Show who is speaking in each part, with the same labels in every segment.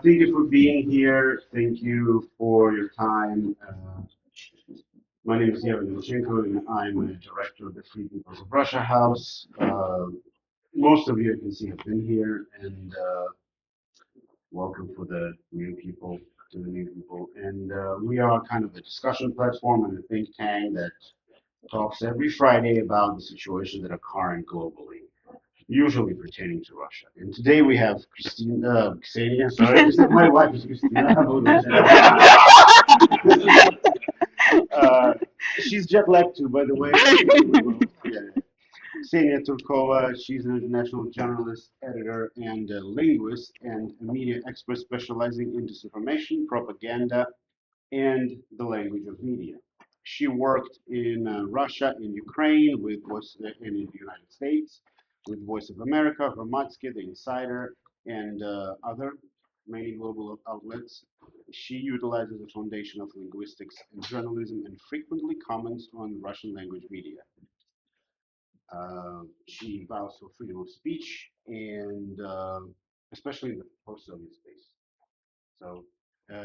Speaker 1: Thank you for being here. Thank you for your time. My name is Yevgeny Lutsenko, and I'm a director of the Free Peoples of Russia House. Most of you, I can see, have been here, and welcome for the new people, to the new people. And we are kind of a discussion platform and a think tank that talks every Friday about the situations that are current globally, usually pertaining to Russia. And today we have Ksenia, sorry, my wife is Christina. uh, she's jet lagged too, by the way. Yeah. Ksenia Turkova, she's an international journalist, editor, and a linguist, and a media expert specializing in disinformation, propaganda, and the language of media. She worked in Russia, in Ukraine, and in the United States with Voice of America, Hromadske, The Insider, and other many global outlets. She utilizes the foundation of linguistics and journalism and frequently comments on Russian language media. She vows for freedom of speech and especially in the post-Soviet space. So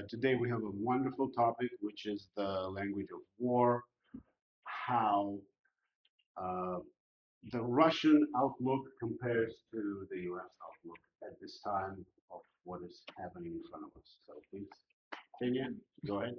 Speaker 1: today we have a wonderful topic, which is the language of war, how uh, the Russian outlook compares to the US outlook at this time of what is happening in front of us. So please, Kenya, go ahead.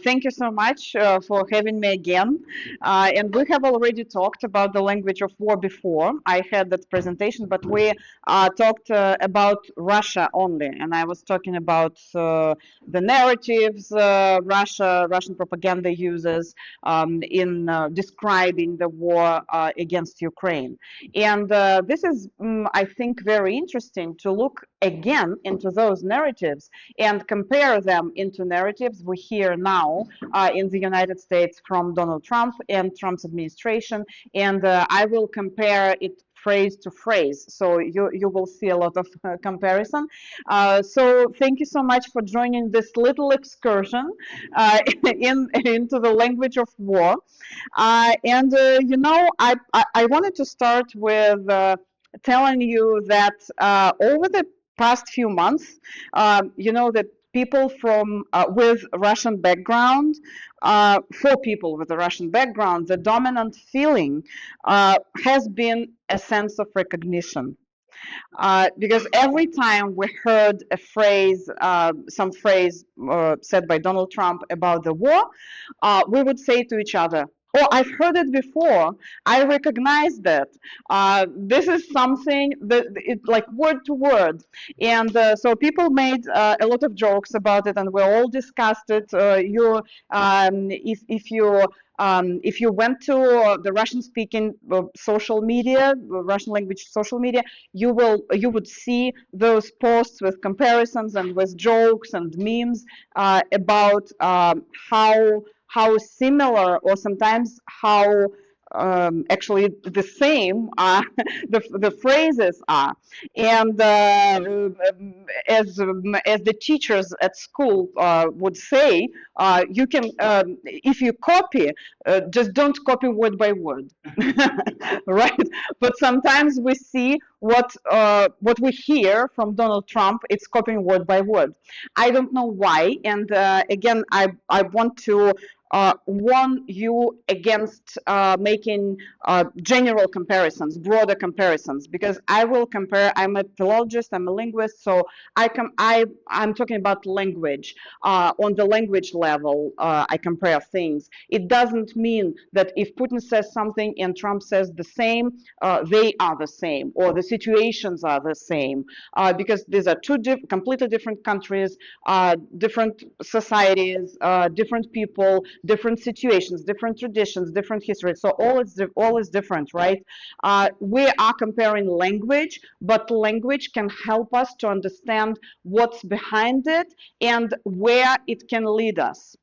Speaker 2: Thank you so much for having me again. And we have already talked about the language of war before. I had that presentation, but we talked about Russia only. And I was talking about the narratives Russian propaganda uses in describing the war against Ukraine. And this is, I think, very interesting to look again into those narratives and compare them into narratives we hear now in the United States from Donald Trump and Trump's administration. And I will compare it phrase to phrase, so you will see a lot of comparison. So thank you so much for joining this little excursion into the language of war. I wanted to start with telling you that over the past few months, that people from with Russian background, for people with a Russian background, the dominant feeling has been a sense of recognition. Because every time we heard a phrase, some phrase said by Donald Trump about the war, we would say to each other, "Oh, I've heard it before. I recognize that. This is something that it like word to word." And so people made a lot of jokes about it, and we all discussed it. If you went to the Russian-speaking social media, Russian language social media, you would see those posts with comparisons and with jokes and memes about how similar or sometimes how actually the same the phrases are. And as the teachers at school would say, you can if you copy, just don't copy word by word, right? But sometimes we see what we hear from Donald Trump. It's copying word by word. I don't know why. And again, I want to warn you against making general comparisons, broader comparisons, because I will compare. I'm a philologist, I'm a linguist, so I'm talking about language. On the language level, I compare things. It doesn't mean that if Putin says something and Trump says the same, they are the same, or the situations are the same, because these are two completely different countries, different societies, different people, different situations, different traditions, different history. So all is different, right? We are comparing language, but language can help us to understand what's behind it and where it can lead us,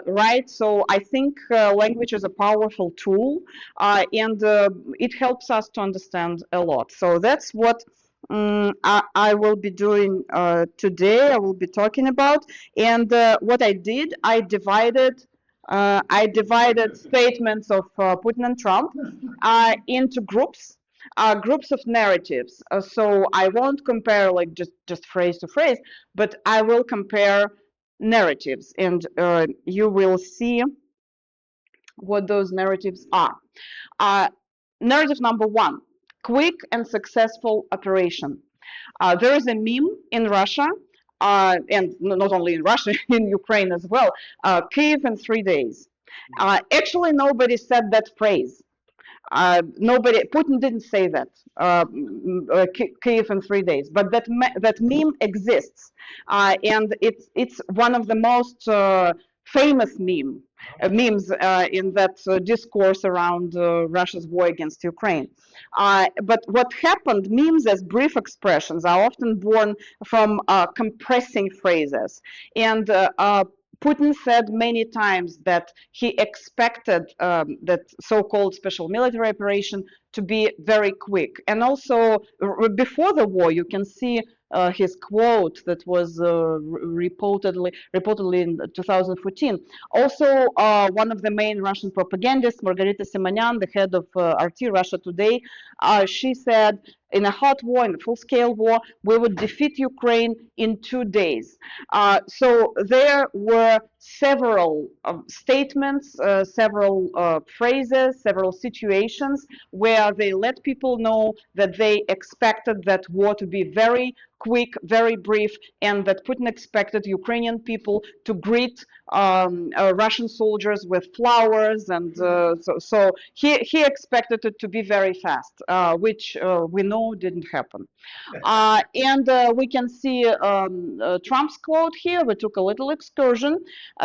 Speaker 2: right? So I think language is a powerful tool, and it helps us to understand a lot. So that's what I will be doing today. I will be talking about, and what I did, I divided statements of Putin and Trump into groups. are groups of narratives. So I won't compare like just phrase to phrase, but I will compare narratives, and you will see what those narratives are. Uh, Narrative number one: quick and successful operation. There is a meme in Russia, and not only in Russia, in Ukraine as well. Kyiv in 3 days. Actually, nobody said that phrase. Nobody, Putin didn't say that. Kyiv in 3 days, but that meme exists, and it's one of the most famous memes in that discourse around Russia's war against Ukraine. But what happened? Memes as brief expressions are often born from compressing phrases, and Putin said many times that he expected that so-called special military operation to be very quick. And also, before the war, you can see his quote that was reportedly in 2014. Also, one of the main Russian propagandists, Margarita Simonyan, the head of RT Russia Today, she said, in a hot war, in a full-scale war, we would defeat Ukraine in 2 days. So there were several statements, several phrases, several situations where they let people know that they expected that war to be very quick, very brief, and that Putin expected Ukrainian people to greet Russian soldiers with flowers, and so he expected it to be very fast, which we know didn't happen. And we can see Trump's quote here. We took a little excursion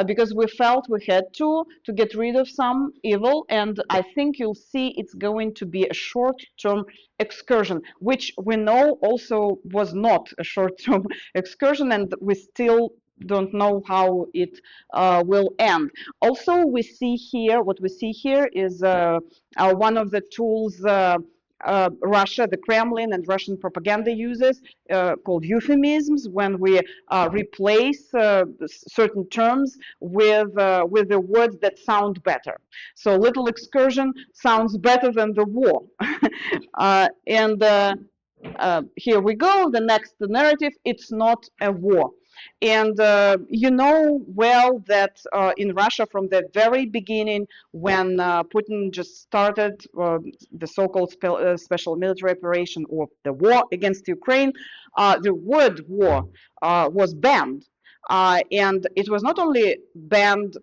Speaker 2: because we felt we had to get rid of some evil, and I think you'll see it's going to be a short-term excursion, which we know also was not a short-term excursion, and we still don't know how it will end. Also, we see here, what we see here is one of the tools Russia, the Kremlin, and Russian propaganda uses, called euphemisms, when we replace certain terms with the words that sound better. So, little excursion sounds better than the war. And here we go. The next narrative: it's not a war. And you know well that in Russia, from the very beginning, when Putin just started the so-called special military operation, or the war against Ukraine, the word war was banned. And it was not only banned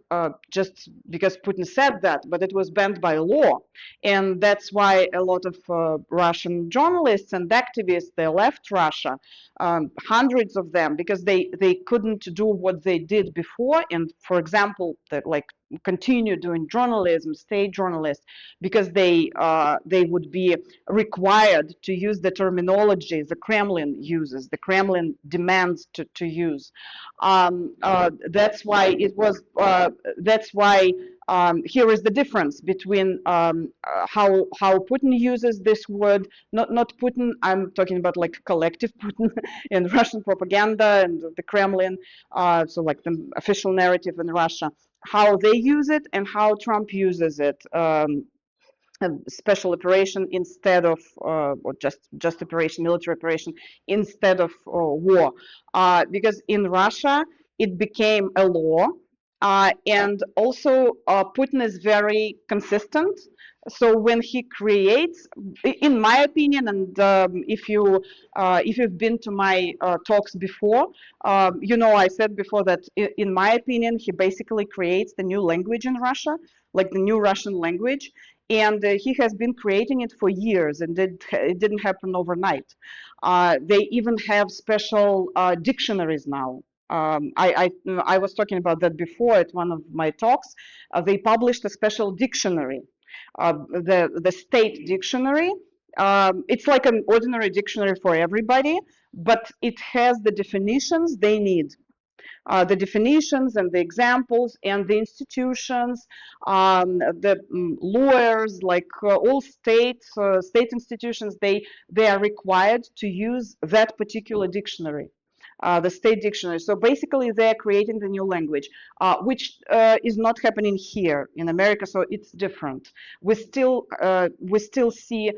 Speaker 2: just because Putin said that, but it was banned by law. And that's why a lot of Russian journalists and activists, they left Russia, hundreds of them, because they couldn't do what they did before. And for example, like continue doing journalism, stay journalists, because they would be required to use the terminology the Kremlin uses, the Kremlin demands to use. That's why it was. That's why here is the difference between how Putin uses this word. Not Putin. I'm talking about like collective Putin in Russian propaganda and the Kremlin. So like the official narrative in Russia, how they use it and how Trump uses it. Special operation instead of or just operation, military operation instead of war, because in Russia it became a law, and also Putin is very consistent. So when he creates, in my opinion, and if you've been to my talks before, you know I said before that in my opinion he basically creates the new language in Russia, like the new Russian language, and he has been creating it for years, and it didn't happen overnight. They even have special dictionaries now. I was talking about that before at one of my talks. They published a special dictionary, the state dictionary. It's like an ordinary dictionary for everybody, but it has the definitions they need. The definitions and the examples and the institutions, the lawyers, like all state institutions, they are required to use that particular dictionary. the state dictionary. So basically, they're creating the new language, which is not happening here in America. So it's different. We still see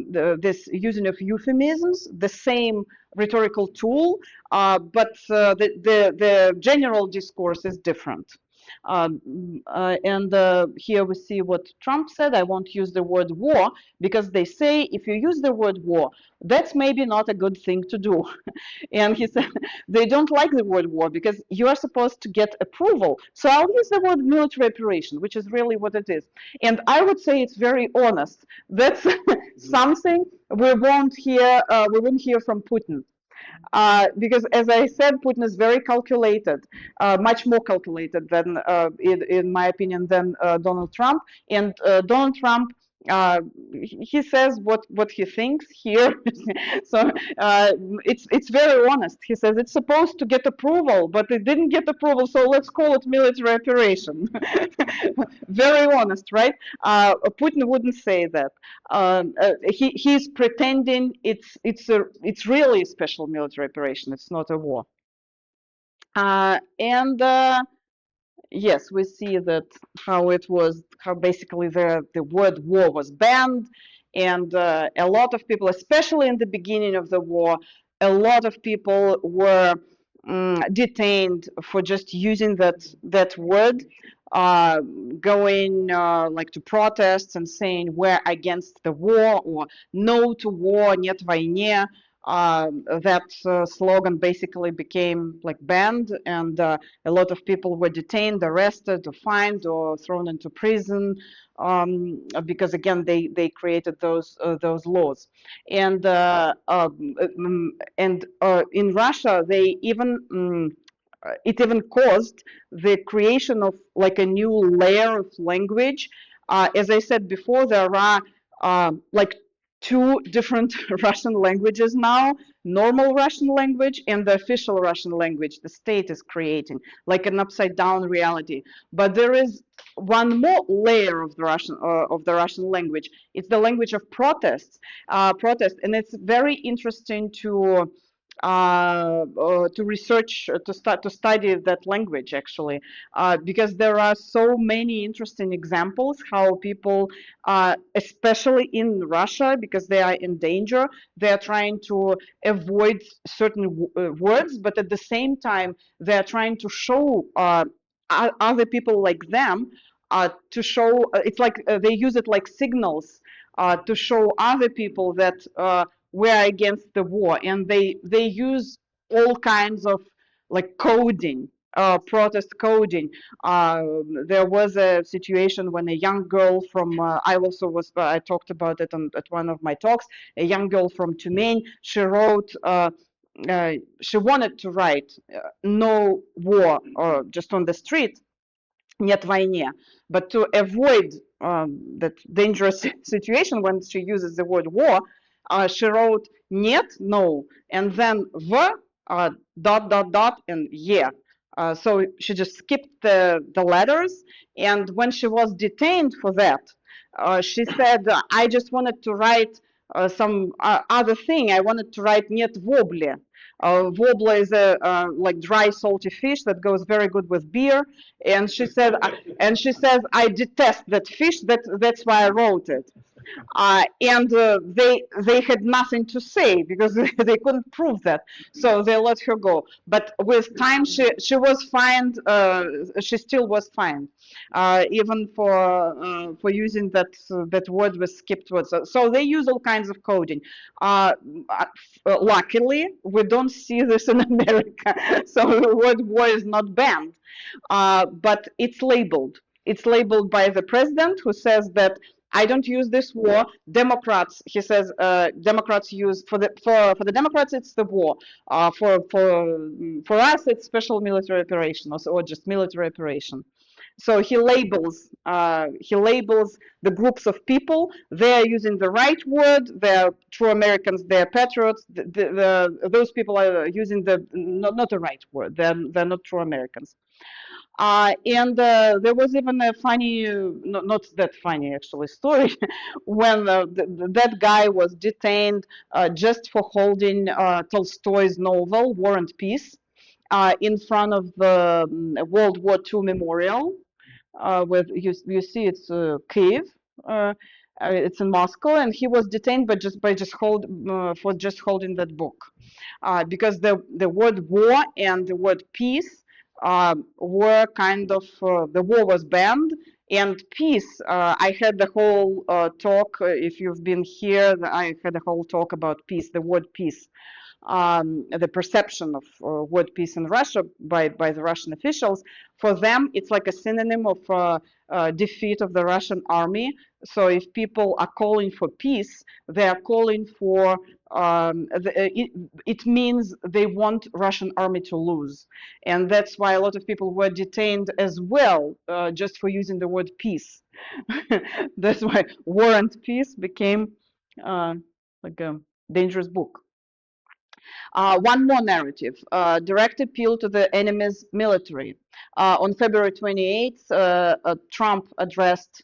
Speaker 2: this using of euphemisms, the same rhetorical tool, but the general discourse is different. And here we see what Trump said. I won't use the word war because they say if you use the word war, that's maybe not a good thing to do. And he said they don't like the word war because you are supposed to get approval. So I'll use the word military operation, which is really what it is. And I would say it's very honest. That's something we won't hear. We won't hear from Putin. Because, as I said, Putin is very calculated, much more calculated than, in my opinion, than Donald Trump. And Donald Trump, he says what he thinks here. So it's very honest. He says it's supposed to get approval, but it didn't get approval, so let's call it military operation. Very honest, right? Putin wouldn't say that. He's pretending it's really a special military operation. It's not a war. And yes, we see that how basically the word war was banned, and a lot of people, especially in the beginning of the war, a lot of people were detained for just using that word, going like to protests and saying we're against the war or no to war, нет войне. That slogan basically became like banned, and a lot of people were detained, arrested, or fined, or thrown into prison because again they created those laws. And in Russia they even it even caused the creation of like a new layer of language. As I said before, there are like two different Russian languages now: normal Russian language and the official Russian language the state is creating, like an upside down reality. But there is one more layer of the Russian language. It's the language of protest, and it's very interesting to research, to study that language actually, because there are so many interesting examples how people, especially in Russia, because they are in danger, they are trying to avoid certain words, but at the same time they are trying to show other people like them, to show it's like they use it like signals to show other people that we're against the war, and they use all kinds of like coding, protest coding. There was a situation when a young girl from I talked about it at one of my talks. A young girl from Tumen, she wrote. She wanted to write no war, or just on the street, нет войне, but to avoid that dangerous situation when she uses the word war, she wrote нет, no, and then v, dot, dot, dot, and yeah. So she just skipped the letters, and when she was detained for that, she said, I just wanted to write some other thing. I wanted to write нет вобли. Wobble is a like dry salty fish that goes very good with beer, and she said, I detest that fish. That's why I wrote it. And they had nothing to say because they couldn't prove that, so they let her go. But with time, she was fined. She still was fined, even for using that word with skipped words. So they use all kinds of coding. Luckily, we don't see this in America, so the word war is not banned, but it's labeled. It's labeled by the president, who says that I don't use this war. Democrats, he says, Democrats use for the Democrats it's the war. For us it's special military operation, or just military operation. So he labels the groups of people. They are using the right word. They are true Americans. They are patriots. Those people are using not the right word. They're not true Americans. And there was even a funny, not that funny actually, story when that guy was detained just for holding Tolstoy's novel War and Peace in front of the World War II memorial. With you see it's Kiev. Uh, it's in Moscow, and he was detained, but just by just hold for just holding that book, because the word war and the word peace were kind of the war was banned, and peace. I had the whole talk. If you've been here, I had a whole talk about peace. The word peace, the perception of word peace in Russia by the Russian officials. For them, it's like a synonym of defeat of the Russian army. So if people are calling for peace, they are calling for it means they want Russian army to lose, and that's why a lot of people were detained as well, just for using the word peace. That's why War and Peace became like a dangerous book. One more narrative, direct appeal to the enemy's military. On February 28th, Trump addressed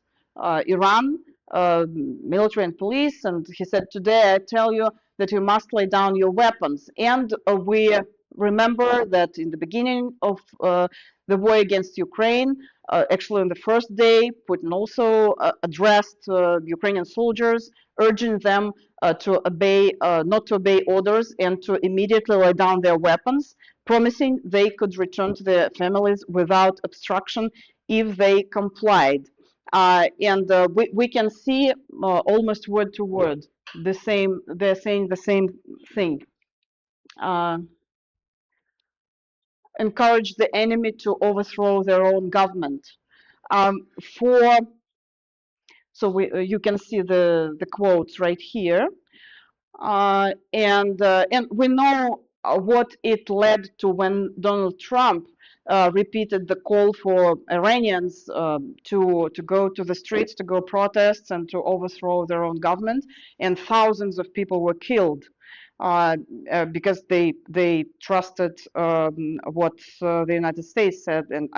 Speaker 2: Iran, military and police, and he said, "Today I tell you that you must lay down your weapons." And we remember that in the beginning of the war against Ukraine, actually on the first day, Putin also addressed Ukrainian soldiers, urging them to obey, not to obey orders, and to immediately lay down their weapons, promising they could return to their families without obstruction if they complied. And we can see almost word to word the same. They're saying the same thing. Uh, encourage the enemy to overthrow their own government. For you can see the quotes right here. And we know what it led to when Donald Trump repeated the call for Iranians to go to the streets, to go protests, and to overthrow their own government, and thousands of people were killed. Because they trusted what the United States said and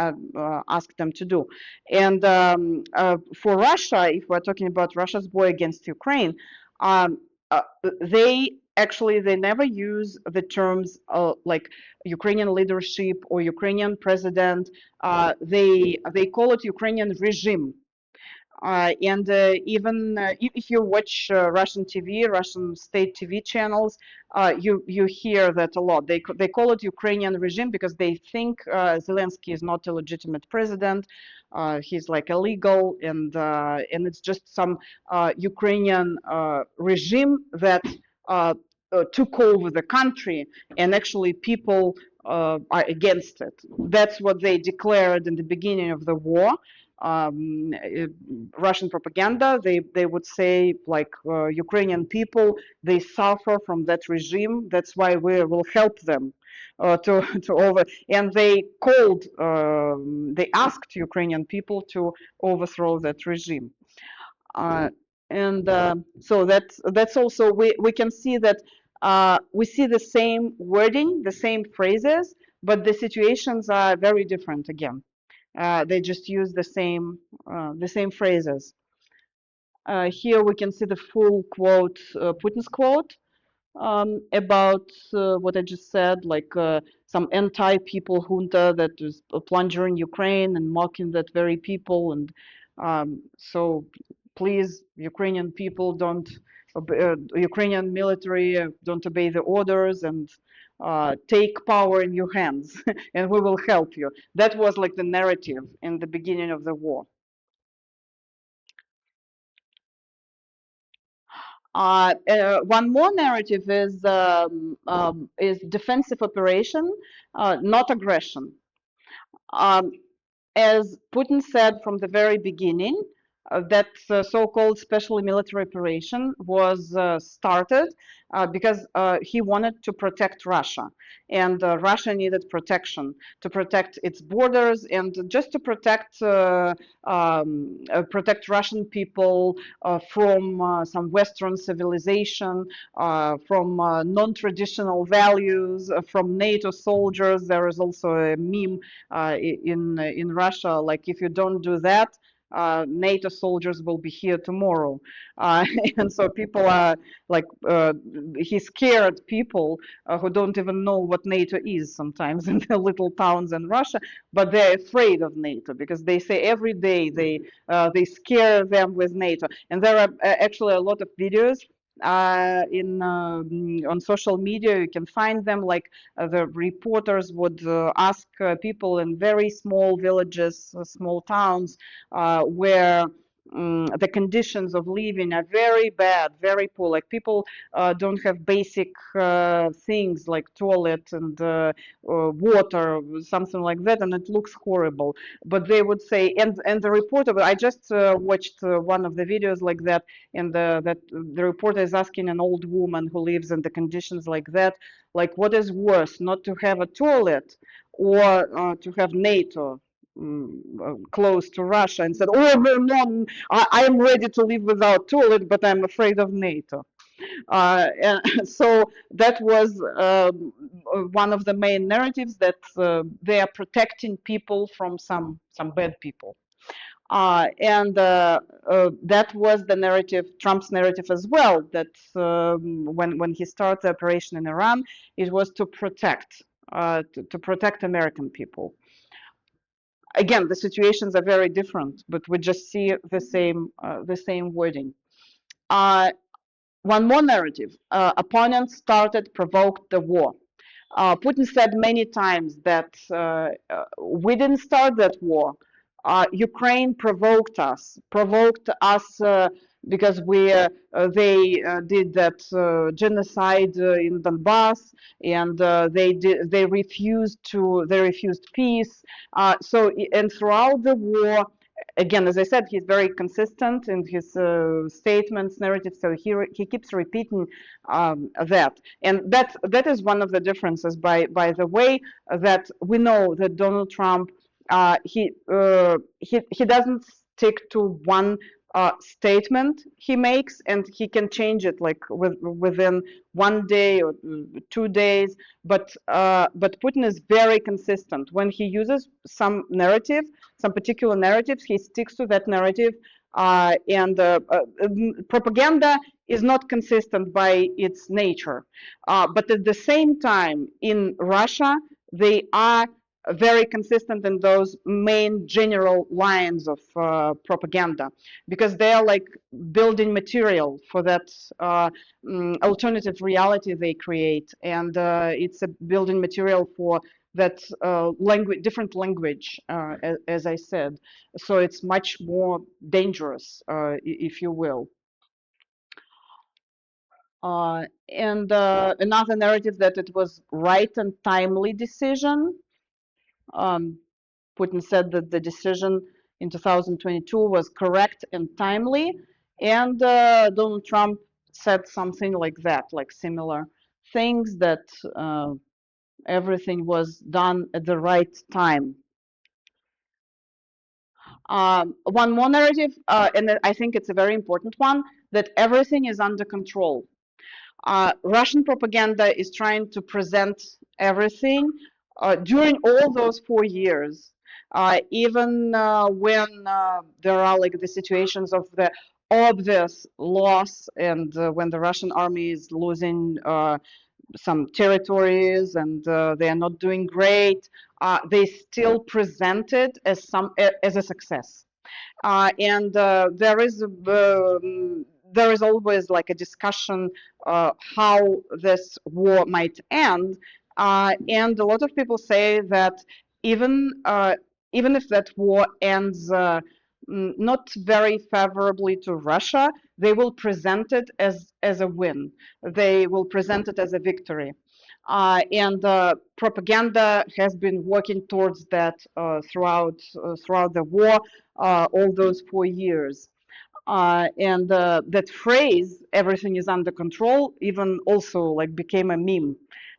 Speaker 2: asked them to do. And for Russia, if we're talking about Russia's war against Ukraine, um, uh, they never use the terms like Ukrainian leadership or Ukrainian president. They call it Ukrainian regime. And even if you watch Russian TV, Russian state TV channels, you hear that a lot. They call it Ukrainian regime because they think Zelensky is not a legitimate president. He's like illegal, and it's just some Ukrainian regime that took over the country, and actually people are against it. That's what they declared in the beginning of the war. Russian propaganda, they would say like Ukrainian people, they suffer from that regime. That's why we will help them to over. And they asked Ukrainian people to overthrow that regime. Uh, and so that's also we can see that we see the same wording, the same phrases, but the situations are very different again. They just use the same phrases. Here we can see the full quote, Putin's quote about what I just said, like some anti-people junta that is plundering Ukraine and mocking that very people. And so please, Ukrainian people, Ukrainian military, don't obey the orders and take power in your hands and we will help you. That was like the narrative in the beginning of the war. One more narrative is defensive operation, not aggression. Um, as Putin said from the very beginning, that so-called special military operation was started because he wanted to protect Russia, and Russia needed protection to protect its borders and just to protect Russian people from some Western civilization, from non-traditional values, from NATO soldiers. There is also a meme in Russia, like if you don't do that, NATO soldiers will be here tomorrow. And so people are like, he scared people who don't even know what NATO is sometimes in the little towns in Russia, but they're afraid of NATO because they say every day they scare them with NATO. And there are actually a lot of videos on social media. You can find them, like the reporters would ask people in very small villages, small towns, where the conditions of living are very bad, very poor. Like people don't have basic things like toilet and water, something like that, and it looks horrible. But they would say, and the reporter, I just watched one of the videos like that, and the reporter is asking an old woman who lives in the conditions like that, like what is worse, not to have a toilet or to have NATO close to Russia, and said, "Oh no, no, I am ready to live without toilet, but I'm afraid of NATO." And so that was one of the main narratives, that they are protecting people from some bad people. And that was the narrative, Trump's narrative as well, that when he started the operation in Iran, it was to protect American people. Again, the situations are very different, but we just see the same wording. One more narrative: opponents started, provoked the war. Putin said many times that we didn't start that war. Ukraine provoked us because they did that genocide in Donbass, and they refused peace. And throughout the war, again, as I said, he's very consistent in his statements, narratives. So he keeps repeating that, and that is one of the differences. By the way, that we know that Donald Trump, he doesn't stick to one statement he makes, and he can change it like within one day or 2 days. But Putin is very consistent. When he uses some narrative, some particular narratives, he sticks to that narrative. Propaganda is not consistent by its nature. But at the same time, in Russia, they are very consistent in those main general lines of propaganda, because they are like building material for that alternative reality they create, and it's a building material for that different language, as I said. So it's much more dangerous, if you will. And another narrative, that it was right and timely decision. Um, Putin said that the decision in 2022 was correct and timely, and Donald Trump said something like that, like similar things, that everything was done at the right time. One more narrative, and I think it's a very important one, that everything is under control. Russian propaganda is trying to present everything during all those 4 years, even when there are like the situations of the obvious loss, and when the Russian army is losing some territories, and they are not doing great, they still present it as a success. And there is always like a discussion how this war might end, and a lot of people say that even even if that war ends not very favorably to Russia, they will present it as a win. They will present it as a victory. And propaganda has been working towards that throughout the war, all those 4 years. And that phrase "everything is under control" even also like became a meme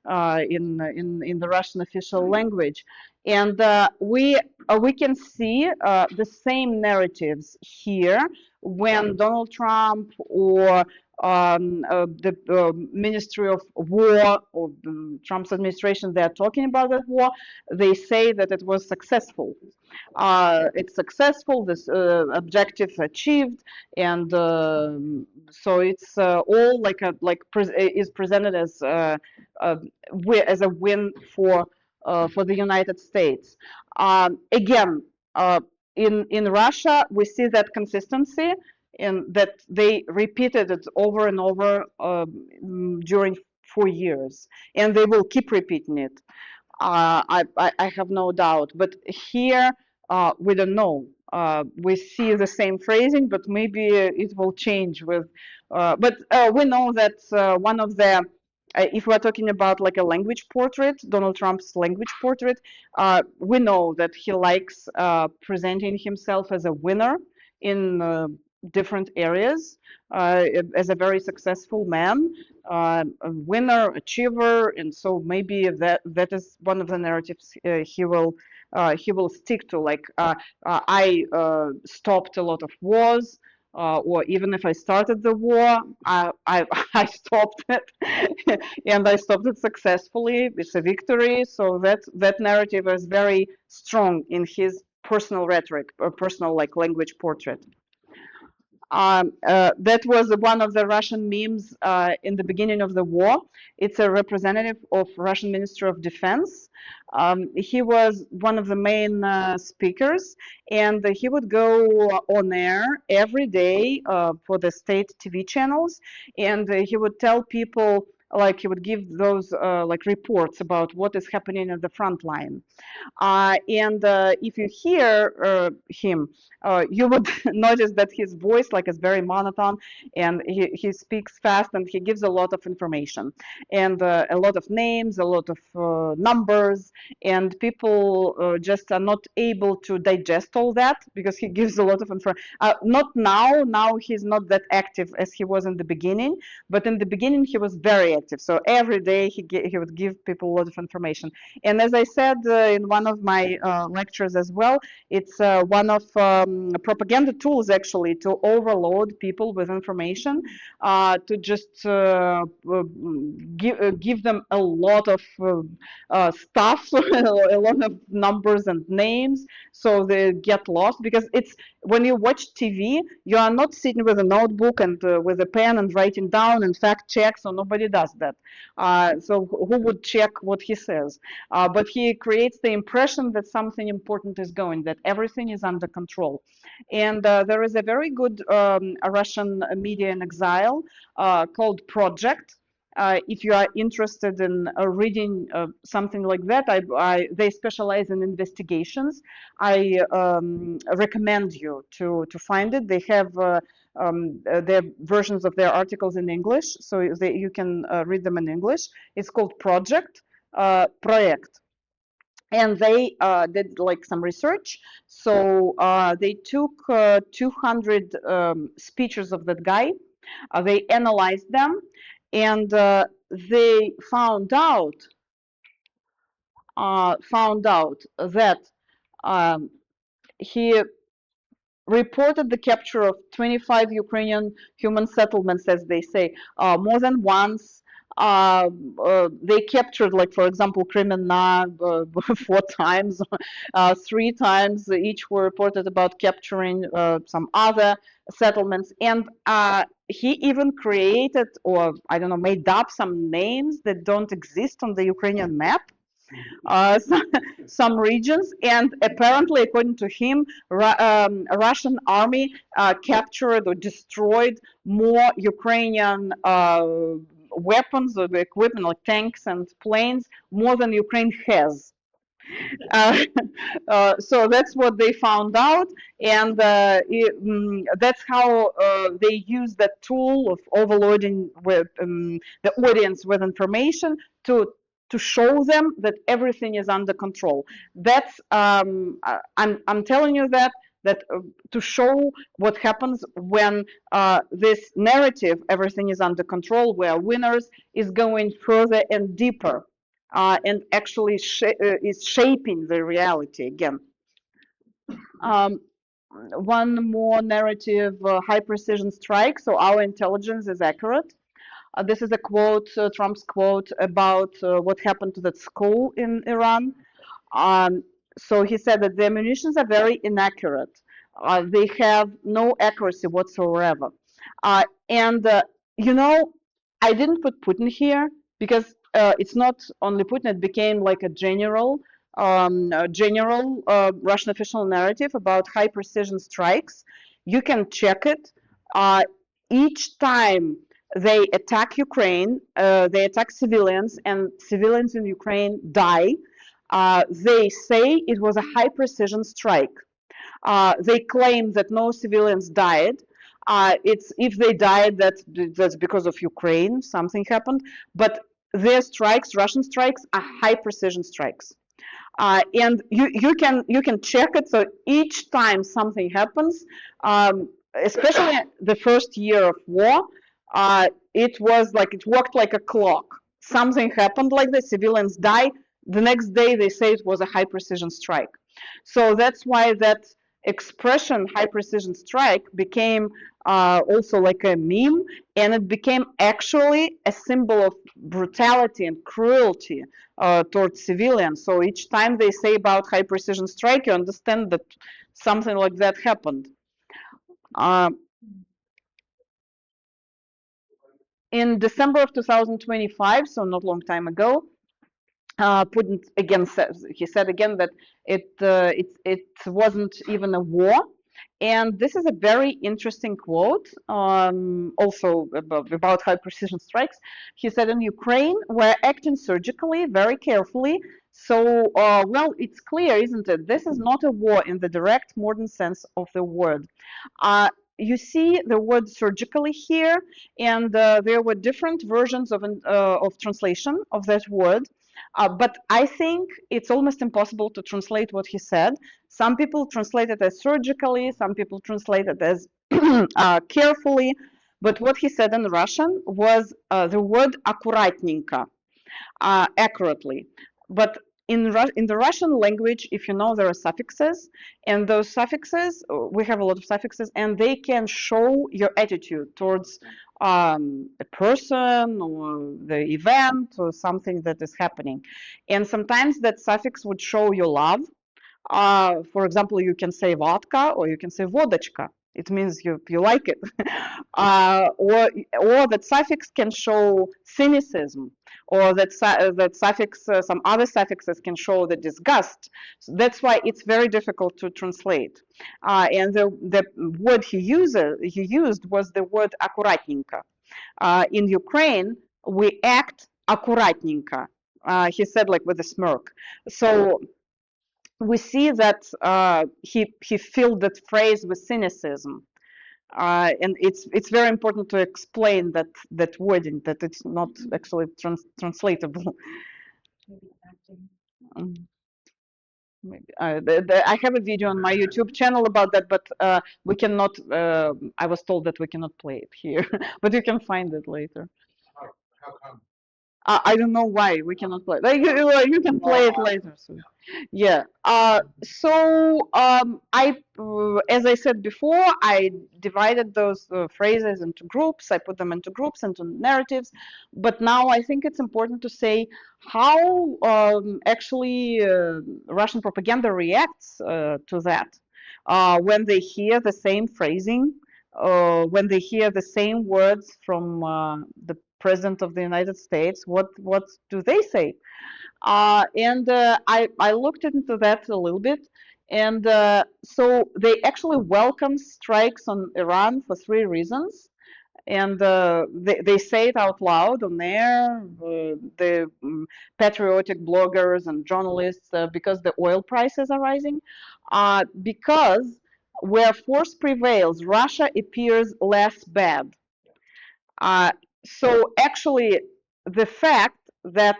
Speaker 2: in the Russian official language, and we can see the same narratives here when Donald Trump or the Ministry of War or Trump's administration, they are talking about that war. They say that it was successful. It's successful. This objective achieved, and so it's all like is presented as as a win for the United States. Again, in Russia, we see that consistency, and that they repeated it over and over during 4 years, and they will keep repeating it. I have no doubt. But here, we don't know. We see the same phrasing, but maybe it will change with. But we know that one of the, if we're talking about like a language portrait, Donald Trump's language portrait, we know that he likes presenting himself as a winner in different areas, as a very successful man, a winner, achiever, and so maybe that is one of the narratives he will stick to. Like I stopped a lot of wars, or even if I started the war, I stopped it, and I stopped it successfully. It's a victory. So that narrative is very strong in his personal rhetoric or personal like language portrait. That was one of the Russian memes in the beginning of the war. It's a representative of Russian Minister of Defense. He was one of the main speakers, and he would go on air every day for the state TV channels, and he would tell people, like he would give those like reports about what is happening at the front line. And if you hear him, you would notice that his voice like is very monotone, and he speaks fast, and he gives a lot of information, and a lot of names, a lot of numbers, and people just are not able to digest all that because he gives a lot of information. Not now. Now he's not that active as he was in the beginning, but in the beginning he was very active. So every day he would give people a lot of information. And as I said in one of my lectures as well, it's one of propaganda tools actually to overload people with information, to just give them a lot of stuff, a lot of numbers and names, so they get lost. Because it's when you watch TV, you are not sitting with a notebook and with a pen and writing down and fact check. So nobody does that. So who would check what he says? But he creates the impression that something important is going, that everything is under control. And there is a very good a Russian media in exile called Project. If you are interested in reading something like that, they specialize in investigations. I recommend you to find it. They have their versions of their articles in English, so you can read them in English. It's called Project, Project, and they did like some research. So they took 200 speeches of that guy. They analyzed them, and they found out that he reported the capture of 25 Ukrainian human settlements, as they say, more than once. They captured, like, for example, Crimea 4 times, 3 times each were reported about capturing some other settlements. And he even created, or I don't know, made up some names that don't exist on the Ukrainian map. Some regions, and apparently, according to him, Russian army captured or destroyed more Ukrainian weapons or equipment, like tanks and planes, more than Ukraine has. Uh, so that's what they found out, and that's how they use that tool of overloading with the audience with information to show them that everything is under control. That's I'm telling you that that to show what happens when this narrative, everything is under control, where winners, is going further and deeper, and actually is shaping the reality again. Um, one more narrative, high precision strike. So our intelligence is accurate. This is a quote, Trump's quote about what happened to that school in Iran. Um, so he said that the munitions are very inaccurate. They have no accuracy whatsoever. And you know, I didn't put Putin here because it's not only Putin. It became like a general Russian official narrative about high precision strikes. You can check it. Uh, each time they attack Ukraine, they attack civilians, and civilians in Ukraine die. They say it was a high precision strike. They claim that no civilians died. It's if they died, that's because of Ukraine. Something happened, but their strikes, Russian strikes, are high precision strikes. And you can check it. So each time something happens, especially the first year of war, it was like it worked like a clock. Something happened like this, civilians die. The next day they say it was a high precision strike. So that's why that expression high precision strike became also like a meme, and it became actually a symbol of brutality and cruelty towards civilians. So each time they say about high precision strike, you understand that something like that happened. Uh, in December of 2025, so not long time ago, Putin again says, he said again that it wasn't even a war. And this is a very interesting quote, also about high precision strikes. He said, in Ukraine, we're acting surgically, very carefully. So, well, it's clear, isn't it? This is not a war in the direct modern sense of the word. You see the word surgically here, and there were different versions of translation of that word. But I think it's almost impossible to translate what he said. Some people translate it as surgically, some people translate it as carefully. But what he said in Russian was the word аккуратненько, accurately. But in the Russian language, if you know, there are suffixes, and those suffixes, we have a lot of suffixes, and they can show your attitude towards a person or the event or something that is happening. And sometimes that suffix would show your love. For example, you can say vodka or you can say vodочка. It means you like it. Or that suffix can show cynicism, or that suffix, some other suffixes can show the disgust. So that's why it's very difficult to translate. And the word he used was the word аккуратненько. In Ukraine, we act аккуратненько. He said like with a smirk. So we see that he filled that phrase with cynicism, and it's very important to explain that wording, that it's not actually translatable. Um, Maybe I have a video on my YouTube channel about that, but we cannot. I was told that we cannot play it here, but you can find it later. I don't know why we cannot play. Like you can play it later. So. Yeah. As I said before, I divided those phrases into groups. I put them into groups, into narratives. But now I think it's important to say how actually Russian propaganda reacts to that when they hear the same phrasing, when they hear the same words from the President of the United States. What do they say? And I looked into that a little bit, and so they actually welcome strikes on Iran for three reasons, and they say it out loud on air. The patriotic bloggers and journalists, because the oil prices are rising, because where force prevails, Russia appears less bad. Uh, so actually, the fact that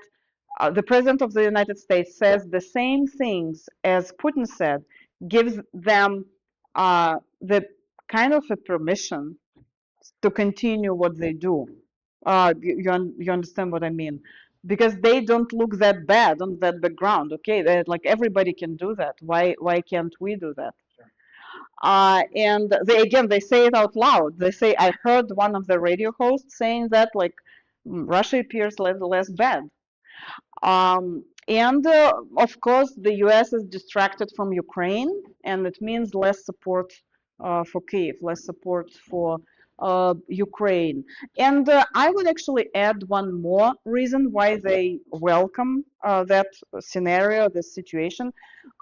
Speaker 2: the president of the United States says the same things as Putin said gives them the kind of a permission to continue what they do. You understand what I mean? Because they don't look that bad on that background. Okay, like everybody can do that. Why can't we do that? And they say it out loud. They say, I heard one of the radio hosts saying that like Russia appears less bad. And of course, the US is distracted from Ukraine, and it means less support for Kiev, less support for Ukraine. And I would actually add one more reason why they welcome that scenario, this situation.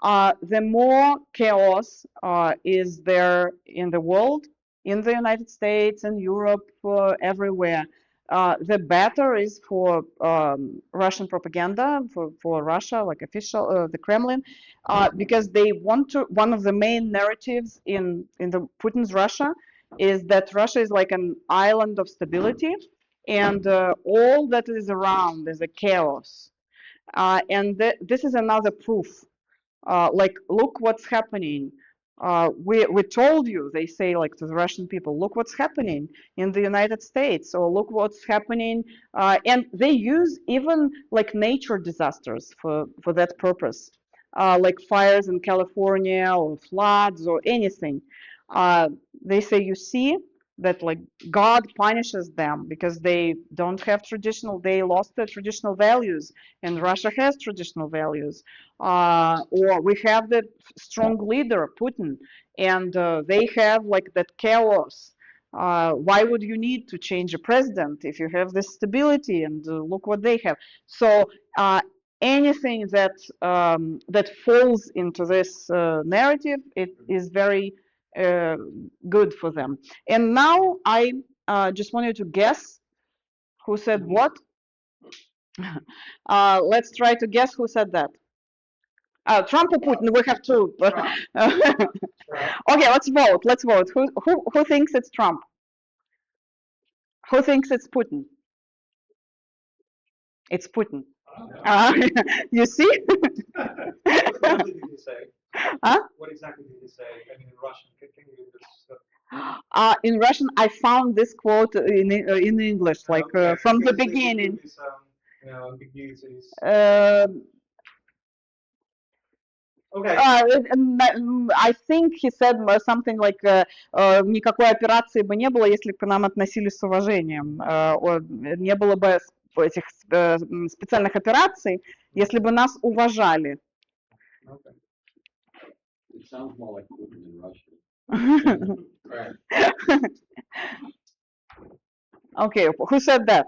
Speaker 2: The more chaos is there in the world, in the United States, in Europe, everywhere, the better is for Russian propaganda, for Russia, like official, the Kremlin, because they want to, one of the main narratives in the Putin's Russia is that Russia is like an island of stability, and all that is around is a chaos. And this is another proof. Like, look what's happening. We told you, they say, like, to the Russian people, look what's happening in the United States, or look what's happening. And they use even like nature disasters for that purpose, like fires in California or floods or anything. They say, you see that like God punishes them because they don't have they lost their traditional values, and Russia has traditional values. Or we have the strong leader, Putin, and they have like that chaos. Why would you need to change a president if you have this stability? And look what they have. So anything that that falls into this narrative, it is very good for them. And now I just want you to guess who said what. Let's try to guess who said that. Trump or Putin? We have two. Okay, let's vote. Let's vote. Who thinks it's Trump? Who thinks it's Putin? It's Putin. You see?
Speaker 3: What exactly did he say?
Speaker 2: Huh?
Speaker 3: What exactly did he say? I mean, in Russian. Can you just,
Speaker 2: In Russian, I found this quote in English, like
Speaker 3: okay,
Speaker 2: from the
Speaker 3: because they do
Speaker 2: beginning.
Speaker 3: these, ambiguities. Okay.
Speaker 2: I think he said something like никакой операции бы не было, если бы к нам относились с уважением. Не было бы этих специальных операций, если бы нас уважали.
Speaker 3: Okay.
Speaker 4: It sounds more like Putin in Russian.
Speaker 3: Right.
Speaker 2: Okay, who said that?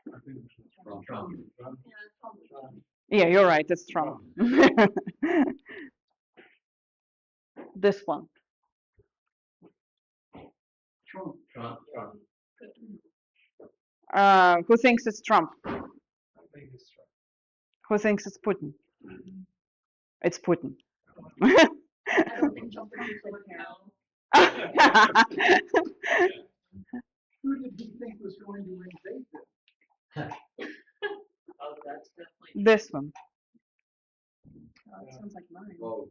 Speaker 4: I think it's from Trump.
Speaker 2: Yeah, you're right, it's Trump. This one.
Speaker 4: Trump.
Speaker 2: Who thinks it's Trump?
Speaker 3: I think it's Trump.
Speaker 2: Who thinks it's Putin? It's Putin.
Speaker 5: I don't think Trump would know.
Speaker 4: Who did he think was going to invade them?
Speaker 5: Oh, that's definitely.
Speaker 2: This one.
Speaker 5: Oh, that sounds like mine.
Speaker 4: Well,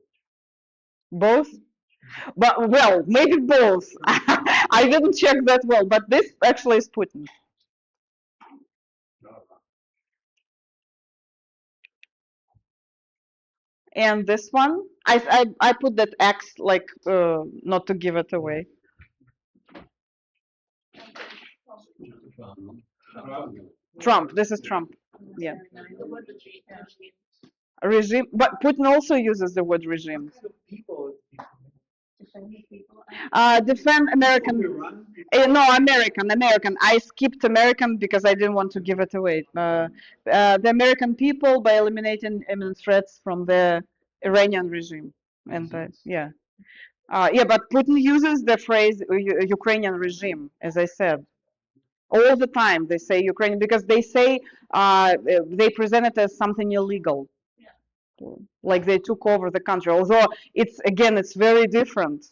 Speaker 2: Both? But well, maybe both. I didn't check that well, but this actually is Putin. And this one, I put that X like not to give it away. Trump. This is Trump. Yeah.
Speaker 5: The word regime.
Speaker 2: Regime, but Putin also uses the word regime.
Speaker 3: People.
Speaker 5: Defending people.
Speaker 2: Defend American. No, American. I skipped American because I didn't want to give it away. The American people by eliminating imminent threats from the Iranian regime. And yeah. Yeah, but Putin uses the phrase Ukrainian regime, as I said. All the time they say Ukrainian because they say they present it as something illegal. Like they took over the country, although it's very different.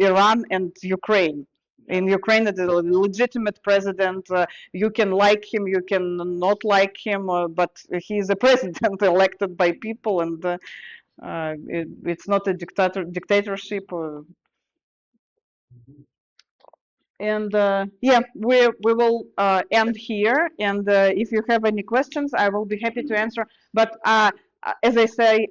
Speaker 2: Iran and Ukraine. In Ukraine, it's a legitimate president. You can like him, you can not like him, but he is a president elected by people, and It's not a dictatorship. And yeah, we will end here. And if you have any questions, I will be happy to answer. But as I say,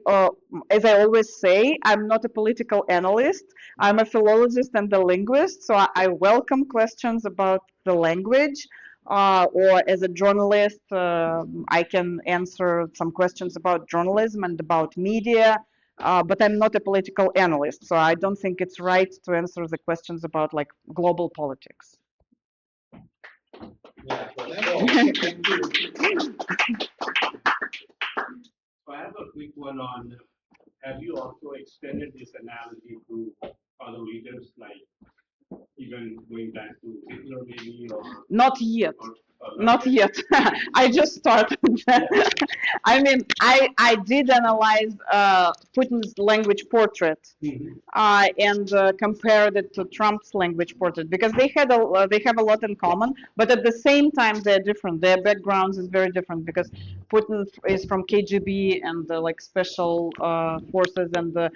Speaker 2: as I always say, I'm not a political analyst. I'm a philologist and a linguist. So I welcome questions about the language. Or as a journalist, I can answer some questions about journalism and about media. But I'm not a political analyst, so I don't think it's right to answer the questions about like global politics.
Speaker 4: Yeah, thank you. So I have a quick one on, have you also extended this analogy to other leaders, like even going back to Hitler maybe, or?
Speaker 2: Not yet.
Speaker 4: Or
Speaker 2: Not yet. I just started. I mean, I did analyze Putin's language portrait and compared it to Trump's language portrait because they have a lot in common, but at the same time they're different. Their backgrounds is very different because Putin is from KGB and like special forces, and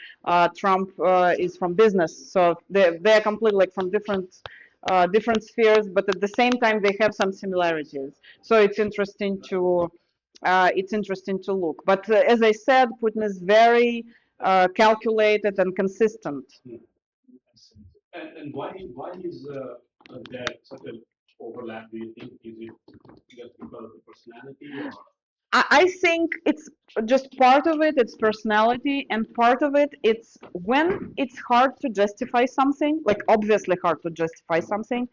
Speaker 2: Trump is from business. So they're completely like from different spheres, but at the same time they have some similarities. So it's interesting to look. But as I said, Putin is very calculated and consistent.
Speaker 4: And why is there such an overlap? Do you think is it just because of the personality, or?
Speaker 2: I think it's just part of it, it's personality, and part of it, it's when it's hard to justify something, like obviously hard to justify something,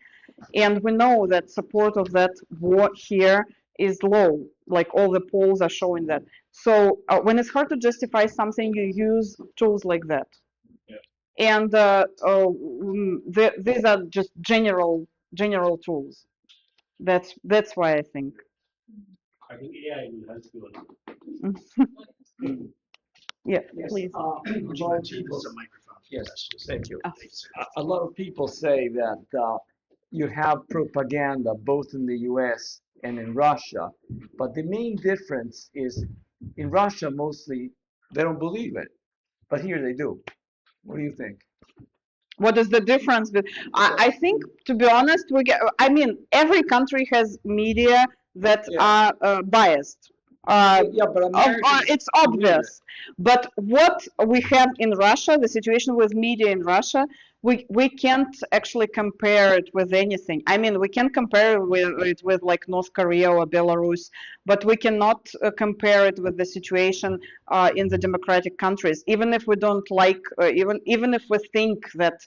Speaker 2: and we know that support of that war here is low, like all the polls are showing that. So when it's hard to justify something, you use tools like that.
Speaker 4: Yeah.
Speaker 2: And these are just general tools. That's why I think.
Speaker 4: I think AI will help you.
Speaker 2: Yeah,
Speaker 6: Yes,
Speaker 2: please.
Speaker 6: a lot of people, yes, thank you.
Speaker 2: Ah.
Speaker 6: A lot of people say that you have propaganda both in the US and in Russia, but the main difference is in Russia mostly they don't believe it, but here they do. What do you think?
Speaker 2: What is the difference? I think, to be honest, I mean, every country has media that are biased.
Speaker 6: Yeah, but Americans
Speaker 2: It's
Speaker 6: believe it.
Speaker 2: obvious. But what we have in Russia, the situation with media in Russia, we can't actually compare it with anything. I mean, we can compare it with like North Korea or Belarus, but we cannot compare it with the situation in the democratic countries. Even if we don't like, even if we think that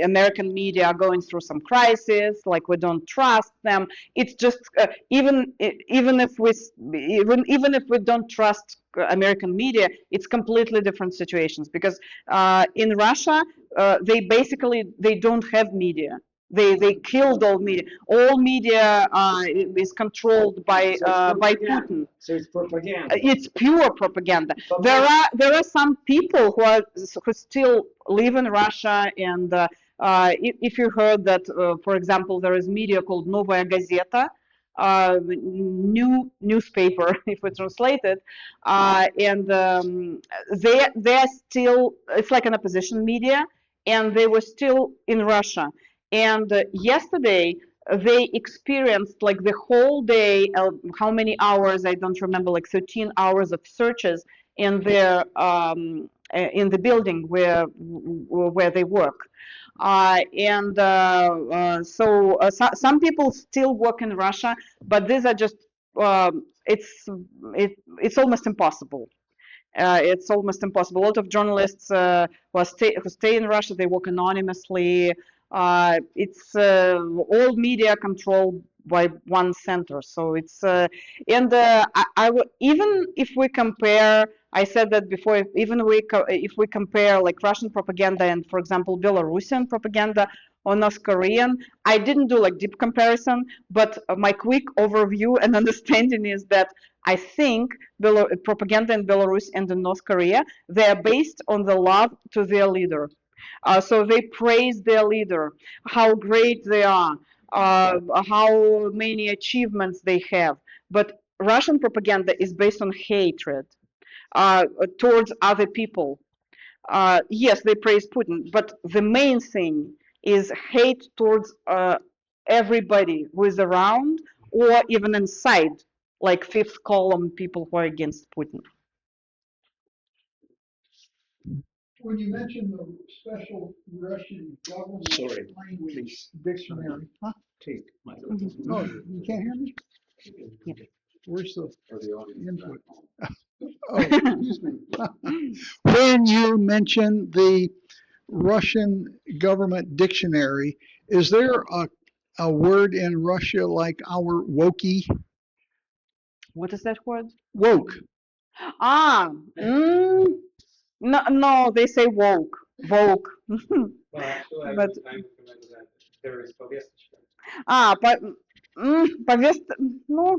Speaker 2: American media are going through some crisis, like we don't trust them. It's just even if we don't trust American media, it's completely different situations because in Russia they don't have media. They killed all media. All media is controlled by Putin.
Speaker 6: So it's propaganda.
Speaker 2: It's pure propaganda.
Speaker 6: But
Speaker 2: There are some people who still live in Russia, and if you heard that, for example, there is media called Novaya Gazeta, new newspaper, if we translate it, and they're still, it's like an opposition media, and they were still in Russia. And yesterday they experienced like the whole day, how many hours I don't remember, like 13 hours of searches in their in the building where they work. Some people still work in Russia, but these are just it's almost impossible. It's almost impossible. A lot of journalists who stay in Russia, they work anonymously. It's all media controlled by one center. So it's even if we compare, I said that before. If we compare like Russian propaganda and, for example, Belarusian propaganda or North Korean, I didn't do like deep comparison, but my quick overview and understanding is that I think propaganda in Belarus and in North Korea, they are based on the love to their leader. So they praise their leader, how great they are, how many achievements they have. But Russian propaganda is based on hatred. towards other people. Yes, they praise Putin, but the main thing is hate towards everybody who is around or even inside, like fifth column people who are against Putin.
Speaker 7: When you mentioned the special Russian government
Speaker 6: Sorry,
Speaker 7: language
Speaker 6: please.
Speaker 7: dictionary, huh?
Speaker 6: Take my
Speaker 7: Oh, you can't hear me?
Speaker 2: Yeah.
Speaker 7: Where's the
Speaker 1: Or the audience.
Speaker 7: input? Oh, excuse me. When you mentioned the Russian government dictionary, is there a word in Russia like our wokey?
Speaker 2: What is that word?
Speaker 7: Woke.
Speaker 2: Ah, no, no, they say woke, woke.
Speaker 3: Well, actually, I
Speaker 2: But
Speaker 3: would recommend that there is повесточка.
Speaker 2: but no,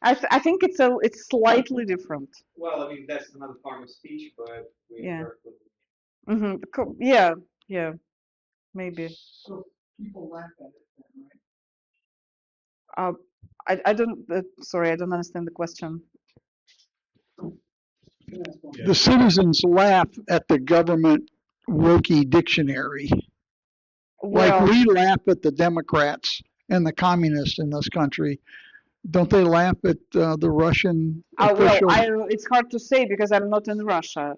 Speaker 2: I think it's slightly different.
Speaker 3: Well, I mean, that's another form of speech, but we
Speaker 2: Yeah.
Speaker 3: work with
Speaker 2: Yeah, yeah, maybe.
Speaker 7: So people laugh at it then, right?
Speaker 2: Uh, I don't. Sorry, I don't understand the question.
Speaker 7: The citizens laugh at the government wokey dictionary, like
Speaker 2: Well,
Speaker 7: we laugh at the Democrats and the communists in this country. Don't they laugh at the Russian
Speaker 2: well,
Speaker 7: officials?
Speaker 2: it's hard to say because I'm not in Russia.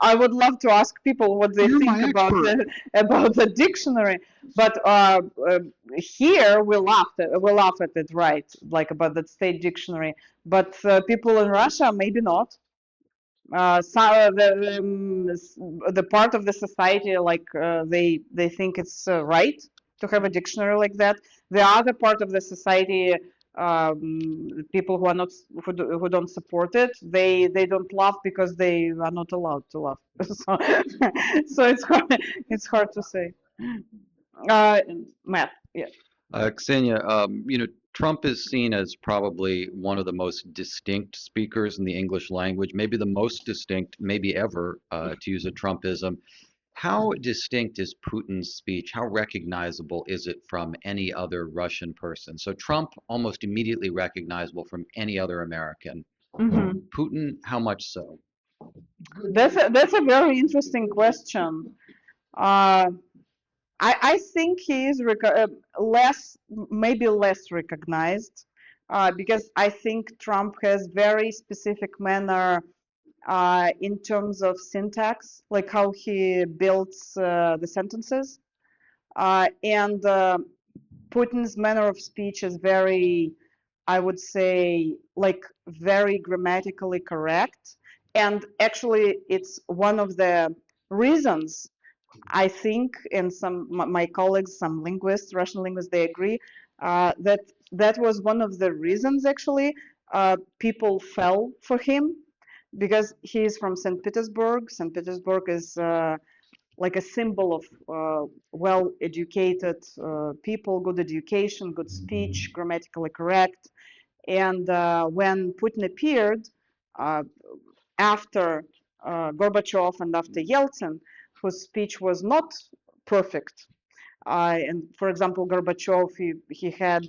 Speaker 2: I would love to ask people what they
Speaker 7: You're
Speaker 2: think
Speaker 7: my
Speaker 2: about
Speaker 7: expert.
Speaker 2: about the dictionary, but here we laugh at it, right? Like about the state dictionary. But people in Russia, maybe not. The part of the society, like they think it's right to have a dictionary like that. The other part of the society, people who are not who don't support it, they don't laugh because they are not allowed to laugh. So, so it's hard to say. Uh, Matt, yeah.
Speaker 8: Ksenia, Trump is seen as probably one of the most distinct speakers in the English language, maybe the most distinct, maybe ever, to use a Trumpism. How distinct is Putin's speech? How recognizable is it from any other Russian person? So Trump, almost immediately recognizable from any other American.
Speaker 2: Mhm.
Speaker 8: Putin, how much so?
Speaker 2: That's a very interesting question. Uh, I think he is maybe less recognized because I think Trump has very specific manner in terms of syntax, like how he builds the sentences, and Putin's manner of speech is very, I would say, like very grammatically correct, and actually, it's one of the reasons I think, and my colleagues, some linguists, Russian linguists, they agree that that was one of the reasons actually people fell for him because he is from St. Petersburg. St. Petersburg is like a symbol of well-educated people, good education, good speech, grammatically correct. And when Putin appeared, uh, after Gorbachev and after Yeltsin, whose speech was not perfect. And for example, Gorbachev, he had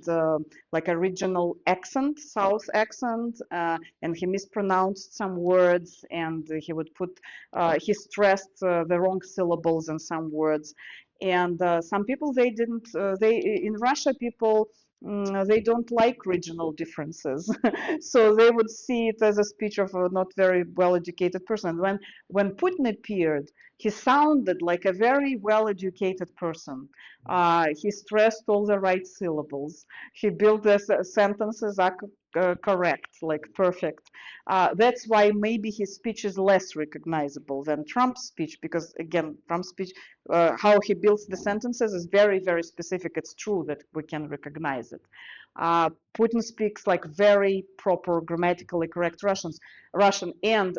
Speaker 2: like a regional accent, South accent, and he mispronounced some words, and he would he stressed the wrong syllables in some words. And some people, they didn't, in Russia, people, they don't like regional differences. So they would see it as a speech of a not very well-educated person. When Putin appeared, he sounded like a very well-educated person. He stressed all the right syllables. He built the sentences are correct, like perfect. That's why maybe his speech is less recognizable than Trump's speech, because again, Trump's speech, how he builds the sentences is very, very specific. It's true that we can recognize it. Putin speaks like very proper, grammatically correct Russian, and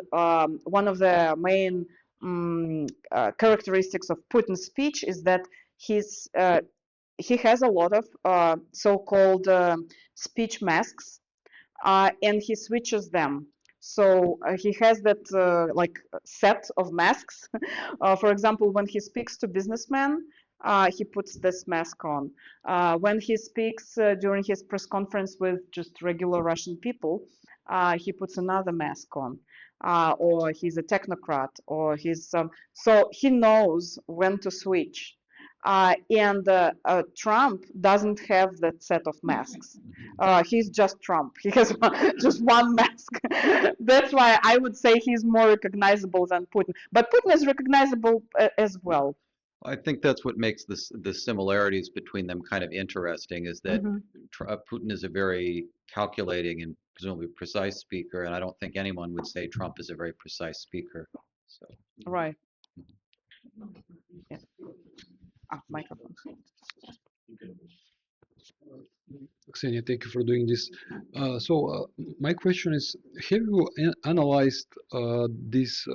Speaker 2: one of the main characteristics of Putin's speech is that he has a lot of so-called speech masks, and he switches them. So he has that like set of masks. For example, when he speaks to businessmen, he puts this mask on. When he speaks during his press conference with just regular Russian people, he puts another mask on, or he's a technocrat, or he's so he knows when to switch. And Trump doesn't have that set of masks. He's just Trump. He has just one mask. That's why I would say he's more recognizable than Putin. But Putin is recognizable as well.
Speaker 8: I think that's what makes the similarities between them kind of interesting is that Putin is a very calculating and presumably precise speaker, and I don't think anyone would say Trump is a very precise speaker. So.
Speaker 2: Right. Yeah. Microphone.
Speaker 9: Ksenia, thank you for doing this. My question is, have you analyzed this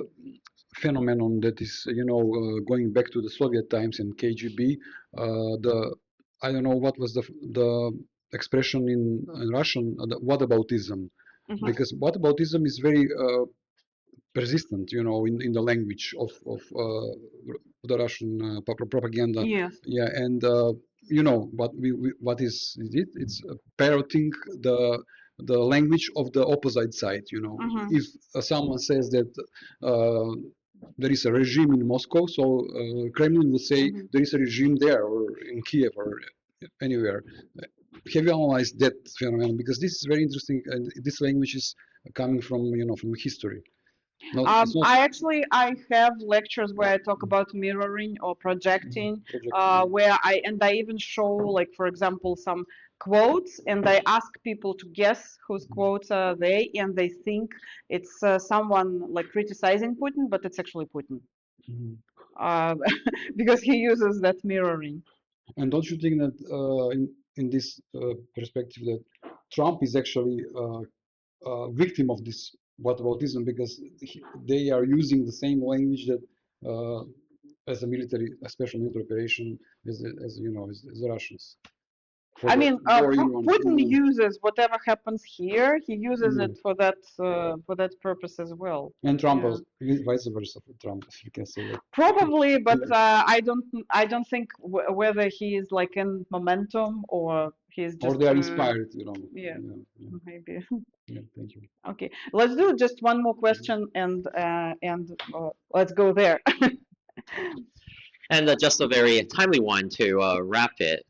Speaker 9: phenomenon that is, going back to the Soviet times and KGB? I don't know what was the expression in Russian, the whataboutism, because whataboutism is very persistent, in the language of the Russian propaganda.
Speaker 2: Yes.
Speaker 9: Yeah, and what is it? It's parroting the language of the opposite side. If someone says that there is a regime in Moscow, so Kremlin will say there is a regime there, or in Kiev, or anywhere. Have you analyzed that phenomenon? Because this is very interesting, and this language is coming from from history.
Speaker 2: I have lectures where I talk about mirroring or projecting, where I even show, like, for example, some quotes, and I ask people to guess whose quotes are they, and they think it's someone like criticizing Putin, but it's actually Putin, because he uses that mirroring.
Speaker 9: And don't you think that in this perspective that Trump is actually a victim of this whataboutism, because they are using the same language that as a military, a special military operation, as the Russians.
Speaker 2: I mean, Putin uses whatever happens here. He uses it for that purpose as well.
Speaker 9: And Trump, vice versa for Trump, if you can say that.
Speaker 2: Probably, but I don't think whether he is like in momentum or he's just.
Speaker 9: Or they are inspired,
Speaker 2: Yeah, maybe.
Speaker 9: Yeah, thank you.
Speaker 2: Okay, let's do just one more question and let's go there.
Speaker 10: And just a very timely one to wrap it.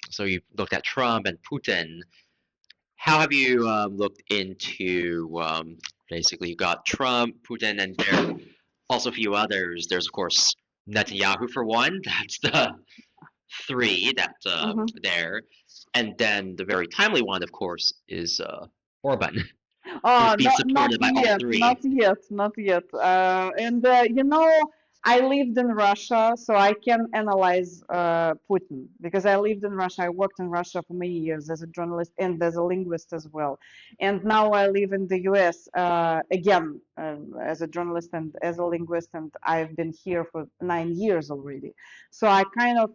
Speaker 10: So you looked at Trump and Putin. How have you looked into basically you got Trump, Putin, and there are also a few others. There's of course Netanyahu for one. That's the three that there, and then the very timely one, of course, is Orban.
Speaker 2: Not yet. And I lived in Russia, so I can analyze Putin, because I lived in Russia. I worked in Russia for many years as a journalist and as a linguist as well. And now I live in the US again as a journalist and as a linguist, and I've been here for 9 years already. So I kind of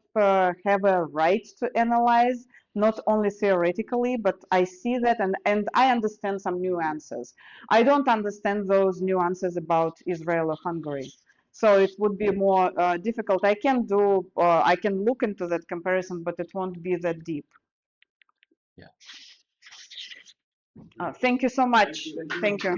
Speaker 2: have a right to analyze, not only theoretically, but I see that and I understand some nuances. I don't understand those nuances about Israel or Hungary. So it would be more difficult. I can look into that comparison, but it won't be that deep.
Speaker 10: Yeah.
Speaker 2: Thank you so much. Thank you.